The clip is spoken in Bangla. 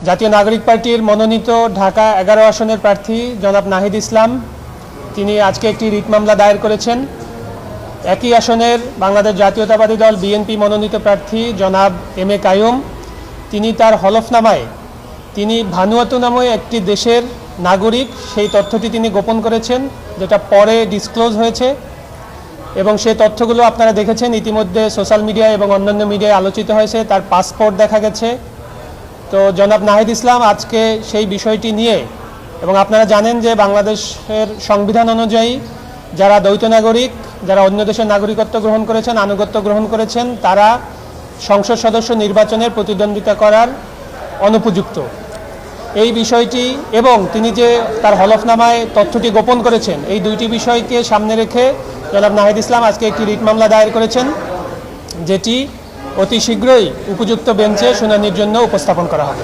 জাতীয় নাগরিক পার্টির মনোনীত ঢাকা 11 আসনের প্রার্থী জনাব নাহিদ ইসলাম তিনি আজকে একটি রিট মামলা দায়ের করেছেন। একই আসনের বাংলাদেশ জাতীয়তাবাদী দল বিএনপি মনোনীত প্রার্থী জনাব এম এ কাইয়ুম তিনি তার হলফনামায় তিনি ভানুয়াতু নামে একটি দেশের নাগরিক সেই তথ্যটি তিনি গোপন করেছেন, যেটা পরে ডিসক্লোজ হয়েছে এবং সেই তথ্যগুলো আপনারা দেখেছেন ইতিমধ্যে সোশ্যাল মিডিয়ায় এবং অন্যান্য মিডিয়ায় আলোচিত হয়েছে। তার পাসপোর্ট দেখা গেছে। তো জনাব নাহিদ ইসলাম আজকে সেই বিষয়টি নিয়ে, এবং আপনারা জানেন যে বাংলাদেশের সংবিধান অনুযায়ী যারা দ্বৈত নাগরিক, যারা অন্য দেশের নাগরিকত্ব গ্রহণ করেছেন, আনুগত্য গ্রহণ করেছেন, তারা সংসদ সদস্য নির্বাচনের প্রতিদ্বন্দ্বিতা করার অনুপযুক্ত এই বিষয়টি এবং তিনি যে তার হলফনামায় তথ্যটি গোপন করেছেন, এই দুইটি বিষয়কে সামনে রেখে জনাব নাহিদ ইসলাম আজকে একটি রিট মামলা দায়ের করেছেন, যেটি অতি শীঘ্রই উপযুক্ত বেঞ্চে শুনানির জন্য উপস্থাপন করা হবে।